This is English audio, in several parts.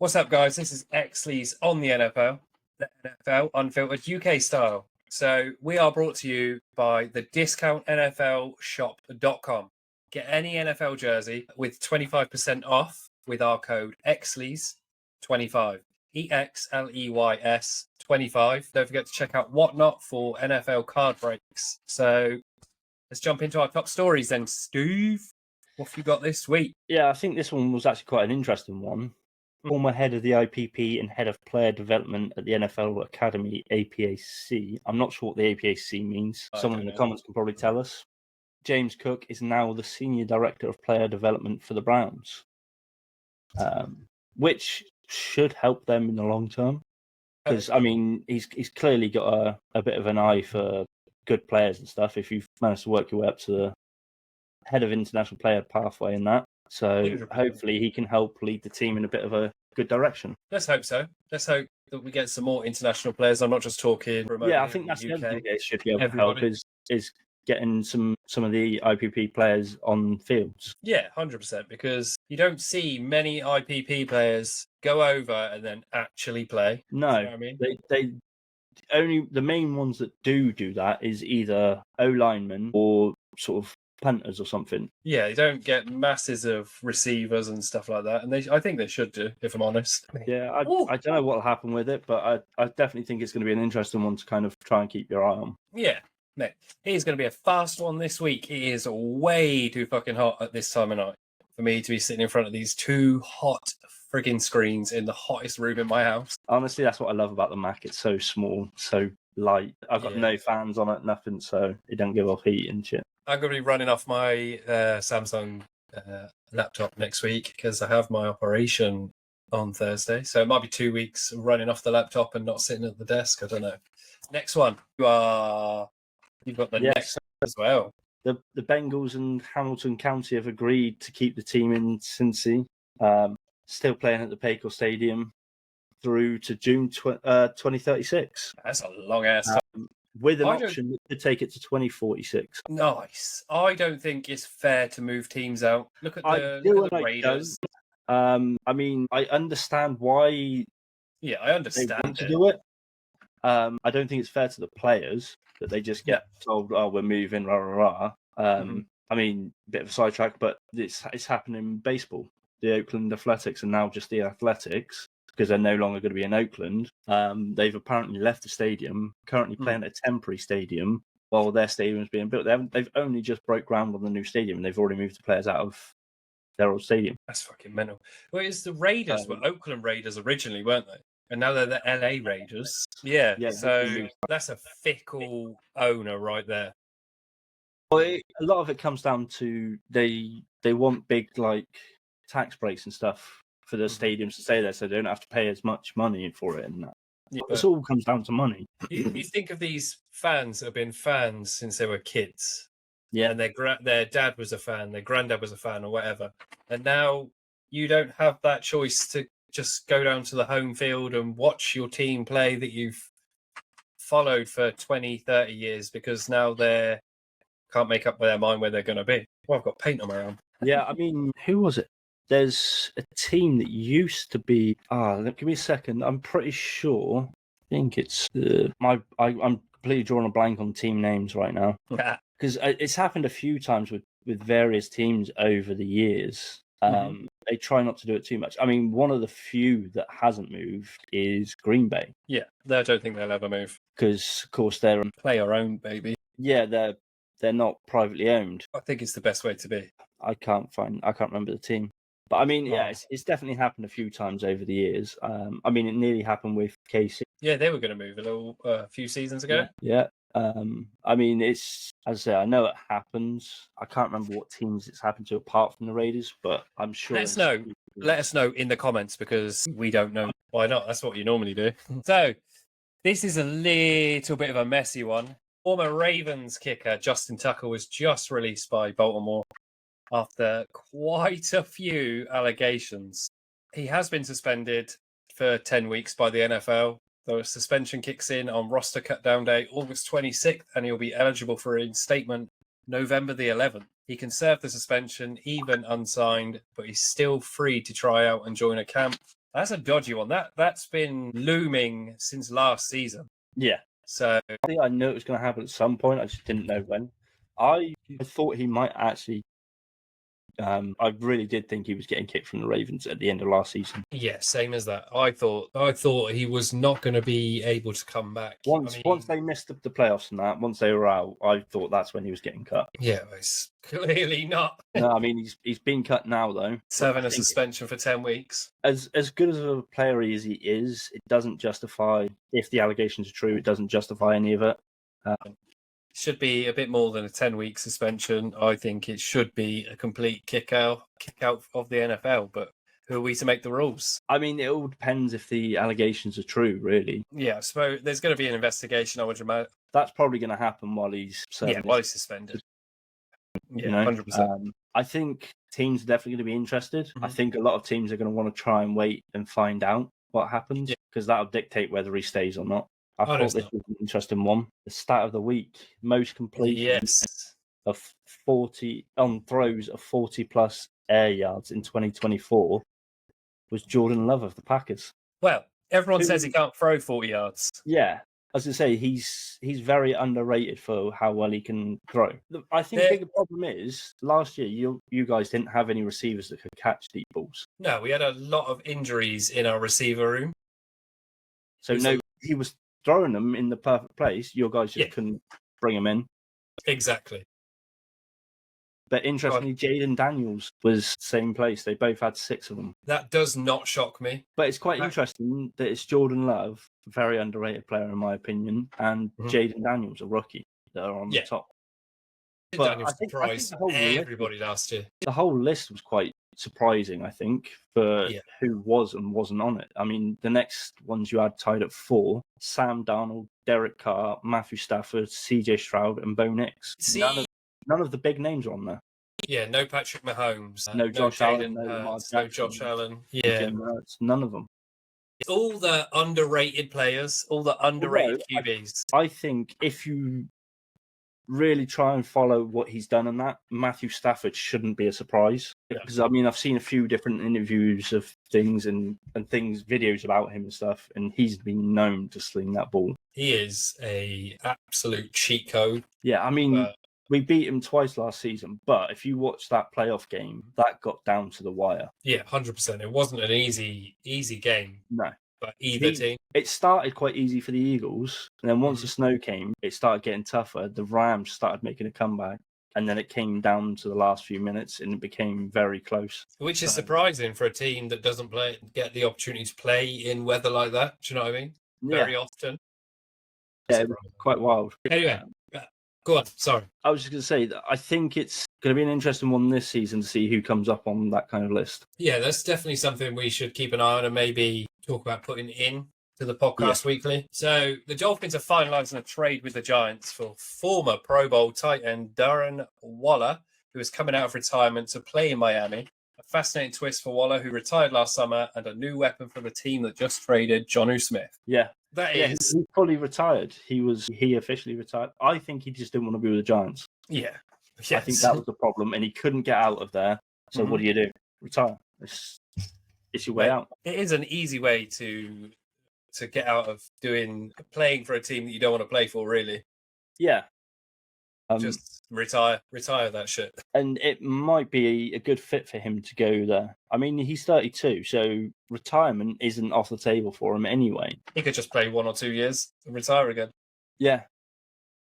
What's up, guys? This is Exleys on the NFL Unfiltered UK style. So we are brought to you by the discountnflshop.com. Get any NFL jersey with 25% off with our code Exleys25. EXLEYS 25. Don't forget to check out Whatnot for NFL card breaks. So let's jump into our top stories then, Steve. What have you got this week? Yeah, I think this one was actually quite an interesting one. Former head of the IPP and head of player development at the NFL Academy, APAC. I'm not sure what the APAC means. Someone in the comments can probably tell us. James Cook is now the senior director of player development for the Browns, which should help them in the long term. Because, I mean, he's clearly got a bit of an eye for good players and stuff if you've managed to work your way up to the head of international player pathway in that. So 100%. Hopefully he can help lead the team in a bit of a good direction. Let's hope so. Let's hope that we get some more international players. I'm not just talking remote. Yeah, I think that's the other thing that should be able to help is getting some of the IPP players on fields. Yeah, 100%, because you don't see many IPP players go over and then actually play. No, you know what I mean? They only the main ones that do that is either O-linemen or sort of punters or something. Yeah, they don't get masses of receivers and stuff like that, and I think they should do, if I'm honest. Yeah, I don't know what'll happen with it, but I definitely think it's going to be an interesting one to kind of try and keep your eye on. Yeah, mate, it is going to be a fast one this week. It is way too fucking hot at this time of night for me to be sitting in front of these two hot frigging screens in the hottest room in my house. Honestly, that's what I love about the Mac. It's so small, so light. I've got no fans on it, nothing, so it don't give off heat and shit. I'm going to be running off my Samsung laptop next week because I have my operation on Thursday. So it might be 2 weeks running off the laptop and not sitting at the desk. I don't know. Next one. You've got the next as well. The Bengals and Hamilton County have agreed to keep the team in Cincy, still playing at the Paycor Stadium through to June 2036. That's a long ass time. With an option to take it to 2046. Nice. I don't think it's fair to move teams out. Look at the Raiders. I mean, I understand why. Yeah, I understand they want to do it. I don't think it's fair to the players that they just get told, "Oh, we're moving." Rah rah rah. I mean, bit of a sidetrack, but it's happening in baseball. The Oakland Athletics are now just the Athletics, because they're no longer going to be in Oakland. They've apparently left the stadium, currently playing at a temporary stadium while their stadium is being built. They've only just broke ground on the new stadium, and they've already moved the players out of their old stadium. That's fucking mental. Well, it's the Raiders were Oakland Raiders originally, weren't they? And now they're the LA Raiders. Yeah, so that's a fickle owner right there. Well, a lot of it comes down to they want big tax breaks and stuff for the stadiums to stay there, so they don't have to pay as much money for it, and that. Yeah, it all comes down to money. You think of these fans that have been fans since they were kids, and their dad was a fan, their granddad was a fan, or whatever, and now you don't have that choice to just go down to the home field and watch your team play that you've followed for 20, 30 years because now they can't make up their mind where they're going to be. Well, I've got paint on my arm. Yeah, I mean, who was it? There's a team that used to be. Give me a second. I'm pretty sure. I think it's I'm completely drawing a blank on team names right now because it's happened a few times with various teams over the years. They try not to do it too much. I mean, one of the few that hasn't moved is Green Bay. Yeah, I don't think they'll ever move because, of course, they're player owned, baby. Yeah, they're not privately owned. I think it's the best way to be. I can't remember the team. But I mean, it's definitely happened a few times over the years. I mean, it nearly happened with KC. Yeah, they were going to move a few seasons ago. Yeah. I mean, it's, as I say, I know it happens. I can't remember what teams it's happened to apart from the Raiders, but I'm sure. Let us know in the comments because we don't know. Why not? That's what you normally do. So, this is a little bit of a messy one. Former Ravens kicker Justin Tucker was just released by Baltimore after quite a few allegations. He has been suspended for 10 weeks by the NFL. The suspension kicks in on roster cutdown day, August 26th, and he'll be eligible for reinstatement November the 11th. He can serve the suspension, even unsigned, but he's still free to try out and join a camp. That's a dodgy one. That's been looming since last season. Yeah. So I think I knew it was going to happen at some point. I just didn't know when. I thought he might actually. I really did think he was getting kicked from the Ravens at the end of last season. yeah, same as that. I thought he was not going to be able to come back. Once they missed the playoffs and that, once they were out, I thought that's when he was getting cut. Yeah, it's clearly not. No, I mean he's been cut now though. Serving a suspension for 10 weeks. As good as a player as he is, it doesn't justify, if the allegations are true, it doesn't justify any of it. Should be a bit more than a 10-week suspension. I think it should be a complete kick out of the NFL. But who are we to make the rules? I mean, it all depends if the allegations are true, really. Yeah, I suppose there's going to be an investigation, I would imagine. That's probably going to happen while he's serving. Yeah, while he's suspended. Yeah, you know? 100%. I think teams are definitely going to be interested. Mhm. I think a lot of teams are going to want to try and wait and find out what happens because that'll dictate whether he stays or not. I thought this was an interesting one. The stat of the week: most completions of 40 on throws of 40+ air yards in 2024 was Jordan Love of the Packers. Well, everyone says he can't throw 40 yards. Yeah. As I say, he's very underrated for how well he can throw. I think the bigger problem is last year you guys didn't have any receivers that could catch deep balls. No, we had a lot of injuries in our receiver room. So he was throwing them in the perfect place. Your guys just couldn't bring them in. Exactly. But interestingly, Jaden Daniels was same place. They both had 6 of them. That does not shock me. But it's quite interesting that it's Jordan Love, very underrated player in my opinion, and Jaden Daniels, a rookie, that are on the top. But Daniels surprised everybody last year. The whole list was quite surprising, I think, for who was and wasn't on it. I mean, the next ones you had tied at 4, Sam Darnold, Derek Carr, Matthew Stafford, CJ Stroud, and Bo Nix. None of the big names are on there. Yeah, no Patrick Mahomes. No Josh Allen, no Lamar Jackson. No Josh Allen. Yeah. None of them. All the underrated players, all the underrated QBs. I think if you really try and follow what he's done in that, Matthew Stafford shouldn't be a surprise. Because, I mean, I've seen a few different interviews of things and videos about him and stuff, and he's been known to sling that ball. He is a absolute cheat code. Yeah, I mean, we beat him twice last season, but if you watch that playoff game, that got down to the wire. Yeah, 100%. It wasn't an easy game. No. But either team. It started quite easy for the Eagles, and then once the snow came, it started getting tougher. The Rams started making a comeback, and then it came down to the last few minutes, and it became very close. Which is surprising for a team that doesn't get the opportunity to play in weather like that. Do you know what I mean? Very often. Yeah, quite wild. Anyway, go on. Sorry. I was just going to say that I think it's going to be an interesting one this season to see who comes up on that kind of list. Yeah, that's definitely something we should keep an eye on and maybe talk about putting in to the podcast weekly. So the Dolphins are finalising a trade with the Giants for former Pro Bowl tight end Darren Waller, who is coming out of retirement to play in Miami. A fascinating twist for Waller, who retired last summer, and a new weapon for the team that just traded Jonnu Smith. Yeah. He's fully retired. He officially retired. I think he just didn't want to be with the Giants. Yeah. Yes. I think that was the problem, and he couldn't get out of there. So what do? Retire. It's your way out. It is an easy way to get out of playing for a team that you don't want to play for, really. Yeah. Just retire that shit. And it might be a good fit for him to go there. I mean, he's 32, so retirement isn't off the table for him anyway. He could just play 1 or 2 years and retire again. Yeah.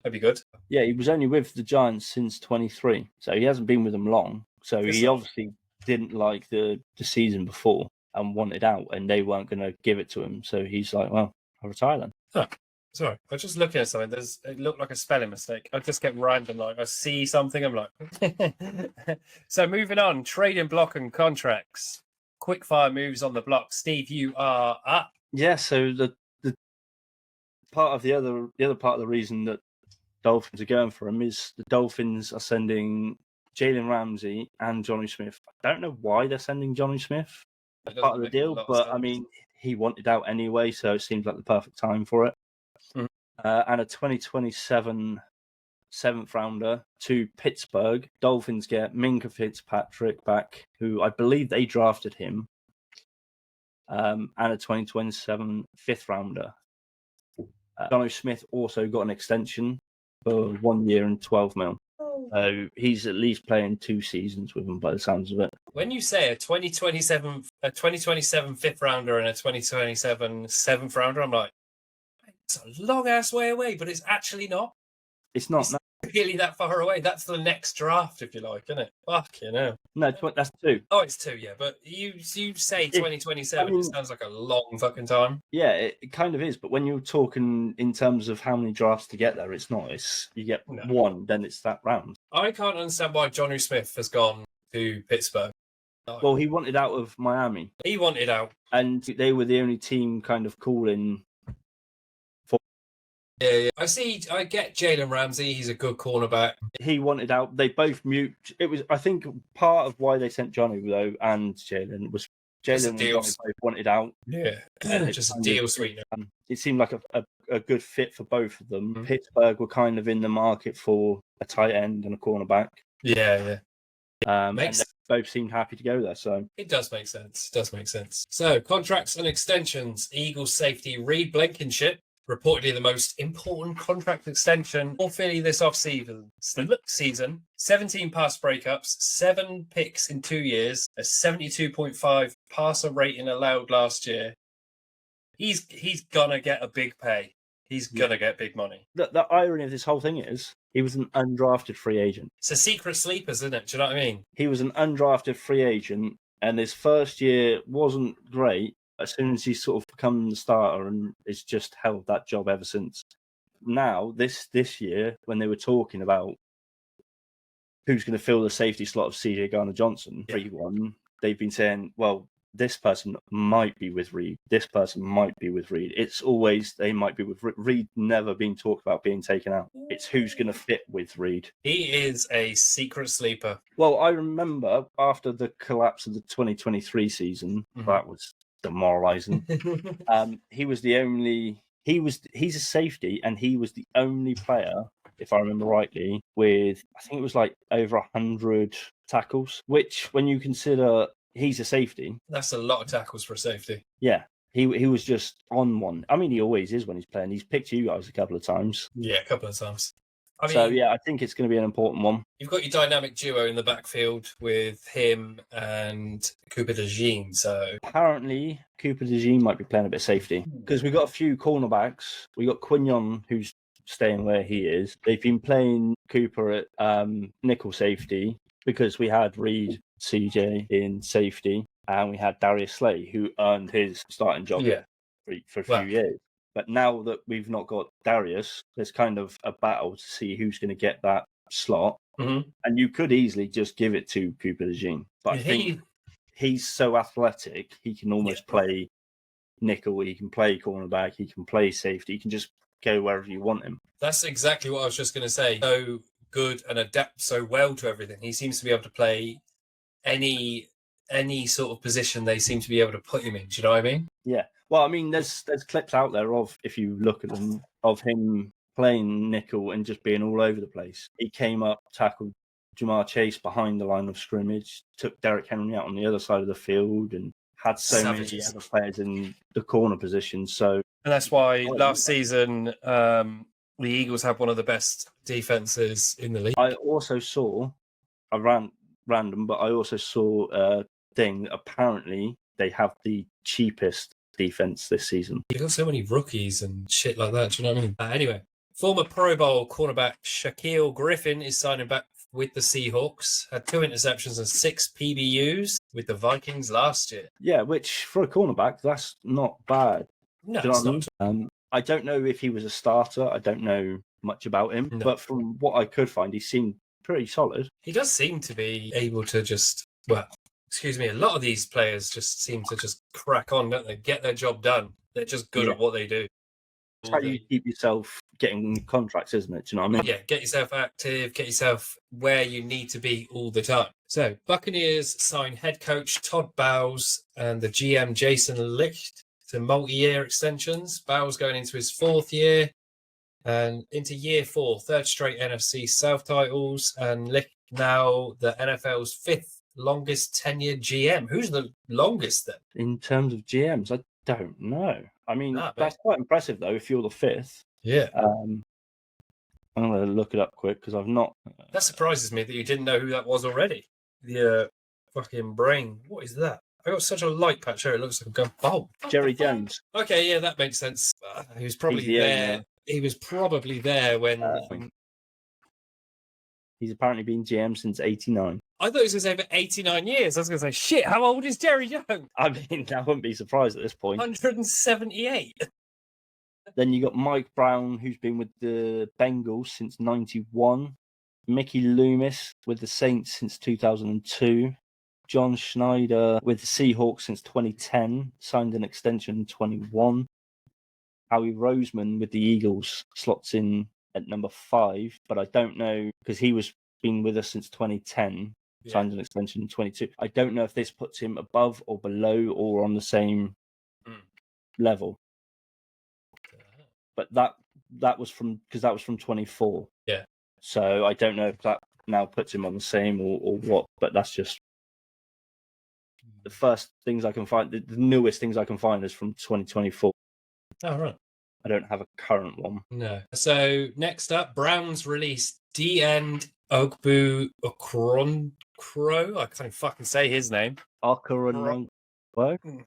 That'd be good. Yeah, he was only with the Giants since 23, so he hasn't been with them long. So he obviously didn't like the season before and wanted out, and they weren't going to give it to him. So he's like, well, I'll retire then. Huh. Sorry, I was just looking at something. It looked like a spelling mistake. I just get random, like I see something, I'm like. So moving on, trading block and contracts. Quickfire moves on the block. Steve, you are up. Yeah, so the part of the other part of the reason that Dolphins are going for him is the Dolphins are sending Jalen Ramsey and Jonnu Smith. I don't know why they're sending Jonnu Smith. That's part of the deal, but I mean, he wanted out anyway, so it seems like the perfect time for it. And a 2027 7th rounder to Pittsburgh. Dolphins get Minkah Fitzpatrick back, who I believe they drafted him. and a 2027 fifth rounder. Jono Smith also got an extension for 1 year and 12 mil. So he's at least playing 2 seasons with them by the sounds of it. When you say a 2027 fifth rounder and a 2027 seventh rounder, I'm like, it's a long ass way away, but it's actually not. It's not. It's really that far away. That's the next draft, if you like, isn't it? Fuck, No, that's 2. Oh, it's 2, yeah. But you say 2027, it sounds like a long fucking time. Yeah, it kind of is. But when you're talking in terms of how many drafts to get there, it's not. You get 1, then it's that round. I can't understand why Jonnu Smith has gone to Pittsburgh. Well, he wanted out of Miami. He wanted out. And they were the only team kind of calling for. Yeah. I get Jalen Ramsey. He's a good cornerback. He wanted out. They both mute. It was, I think, part of why they sent Johnny, though, and Jalen was Jalen and Johnny both wanted out. Yeah. Just a deal sweetener. It seemed like a good fit for both of them. Mm-hmm. Pittsburgh were kind of in the market for a tight end and a cornerback. Yeah. And they both seemed happy to go there. So it does make sense. So contracts and extensions. Eagles safety Reed Blankenship, reportedly the most important contract extension for Philly this offseason. 17 pass breakups, 7 picks in 2 years, a 72.5 passer rating allowed last year. He's gonna get a big pay. He's gonna get big money. The irony of this whole thing is he was an undrafted free agent. It's a secret sleeper, isn't it? Do you know what I mean? He was an undrafted free agent, and his first year wasn't great. As soon as he's sort of become the starter, and it's just held that job ever since. Now, this year, when they were talking about who's going to fill the safety slot of CJ Garner-Johnson, 3-1, they've been saying, well, this person might be with Reed. This person might be with Reed. It's always they might be with Reed. Never been talked about being taken out. It's who's going to fit with Reed. He is a secret sleeper. Well, I remember after the collapse of the 2023 season, that was demoralizing. He was the only. He's a safety, and he was the only player, if I remember rightly, with I think it was like over 100 tackles. Which, when you consider he's a safety, that's a lot of tackles for a safety. Yeah, he was just on one. I mean, he always is when he's playing. He's picked you guys a couple of times. Yeah, a couple of times. I think it's going to be an important one. You've got your dynamic duo in the backfield with him and Cooper DeJean. So apparently, Cooper DeJean might be playing a bit of safety because we've got a few cornerbacks. We got Quignon, who's staying where he is. They've been playing Cooper at nickel safety because we had Reed, CJ in safety, and we had Darius Slay, who earned his starting job for a few years. But now that we've not got Darius, there's kind of a battle to see who's going to get that slot. Mm-hmm. And you could easily just give it to Cooper DeJean. But I think he's so athletic, he can almost play nickel, he can play cornerback, he can play safety, he can just go wherever you want him. That's exactly what I was just going to say. So good and adapt so well to everything. He seems to be able to play any sort of position they seem to be able to put him in. Do you know what I mean? Yeah. Well, I mean, there's clips out there of, if you look at them, of him playing nickel and just being all over the place. He came up, tackled Jamar Chase behind the line of scrimmage, took Derrick Henry out on the other side of the field, and had so many other players in the corner position. So, and that's why last season the Eagles had one of the best defenses in the league. I also saw random, but I also saw a thing. Apparently, they have the cheapest defense this season. You've got so many rookies and shit like that. Do you know what I mean? Anyway, former Pro Bowl cornerback Shaquill Griffin is signing back with the Seahawks. Had 2 interceptions and 6 PBUs with the Vikings last year. Yeah, which for a cornerback, that's not bad. No, it's not. I don't know if he was a starter. I don't know much about him, but from what I could find, he seemed pretty solid. He does seem to be able to just, a lot of these players just seem to just crack on, don't they? Get their job done. They're just good at what they do. That's how you keep yourself getting contracts, isn't it? Do you know what I mean? Yeah, get yourself active, get yourself where you need to be all the time. So, Buccaneers sign head coach Todd Bowles and the GM Jason Licht to multi-year extensions. Bowles going into his 4th year and into year 4, 3rd straight NFC South titles, and Licht now the NFL's 5th longest tenured GM. Who's the longest then? In terms of GMs, I don't know. I mean, Nah, that's quite impressive though. If you're the fifth, Yeah. I'm going to look it up quick because I've not. That surprises me that you didn't know who that was already. The fucking brain. What is that? I got such a light patch here. It looks like I'm going bold. Jerry Jones. Okay, yeah, that makes sense. He was probably He's the there. owner. He was probably there when. He's apparently been GM since '89. I thought he was going to say for 89 years. I was going to say, shit, how old is Jerry Jones? I mean, I wouldn't be surprised at this point. 178. Then you got Mike Brown, who's been with the Bengals since '91. Mickey Loomis with the Saints since 2002. John Schneider with the Seahawks since 2010, signed an extension in 21. Howie Roseman with the Eagles slots in at number 5, but I don't know because he was been with us since 2010, signed an extension in 22. I don't know if this puts him above or below or on the same level. But that was from 24. Yeah. So I don't know if that now puts him on the same or what, but that's just the first things I can find. The newest things I can find is from 2024. Oh, right. I don't have a current one. No. So next up, Browns released D-End Ogbu Okoronkwo. I can't fucking say his name. Okoronkwo?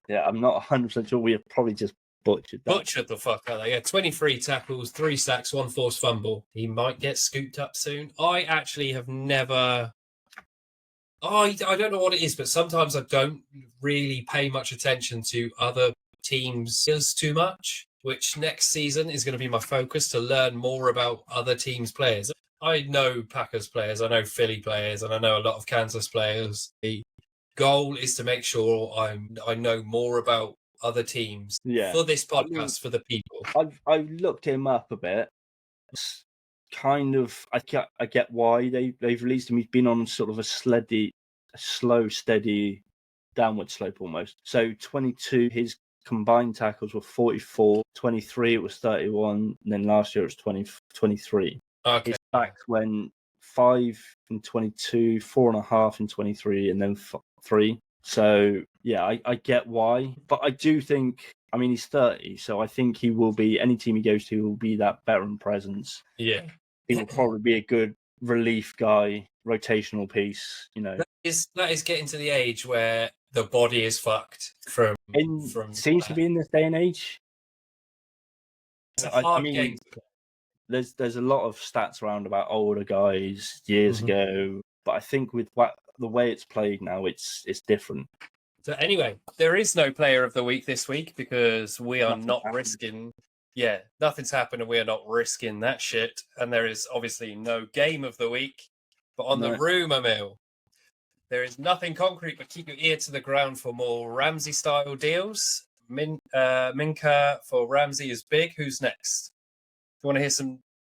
Yeah, I'm not 100% sure. We have probably just butchered that. Butchered the fuck out of that. Yeah, 23 tackles, 3 sacks, 1 forced fumble. He might get scooped up soon. I actually have never... I don't know what it is, but sometimes I don't really pay much attention to other teams too much, which next season is going to be my focus to learn more about other teams' players. I know Packers players, I know Philly players, and I know a lot of Kansas players. The goal is to make sure I know more about other teams for this podcast, for the people. I've looked him up a bit. It's kind of, I get why they've released him. He's been on sort of a slow, steady downward slope almost. So 22, his combined tackles were 44, 23 it was 31, and then last year it was 23. Okay. His sacks went 5 in 22, 4.5 in 23, and then 3. So yeah, I get why, but I do think, I mean, he's 30, so I think he will be, any team he goes to will be that veteran presence. Yeah. He will probably be a good relief guy, rotational piece, you know. That is getting to the age where the body is fucked from seems to be in this day and age. It's a hard game. There's a lot of stats around about older guys years ago, but I think with the way it's played now, it's different. So anyway, there is no player of the week this week because we are not risking. Yeah, nothing's happened and we are not risking that shit. And there is obviously no game of the week. But on the rumour mill, there is nothing concrete, but keep your ear to the ground for more Ramsey-style deals. Minkah for Ramsey is big. Who's next?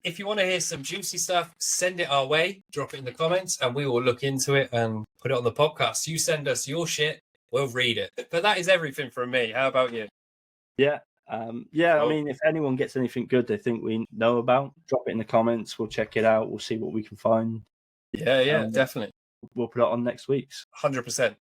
If you want to hear some juicy stuff, send it our way. Drop it in the comments, and we will look into it and put it on the podcast. You send us your shit, we'll read it. But that is everything from me. How about you? Yeah. I mean, if anyone gets anything good they think we know about, drop it in the comments. We'll check it out. We'll see what we can find. Yeah, definitely. We'll put it on next week's. 100%.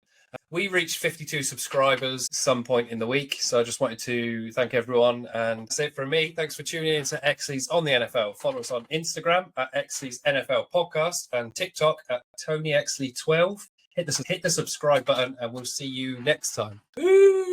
We reached 52 subscribers some point in the week, so I just wanted to thank everyone, and that's it from me. Thanks for tuning in to Exleys on the NFL. Follow us on Instagram at Exleys NFL Podcast and TikTok at TonyExley12. Hit the subscribe button, and we'll see you next time. Boo!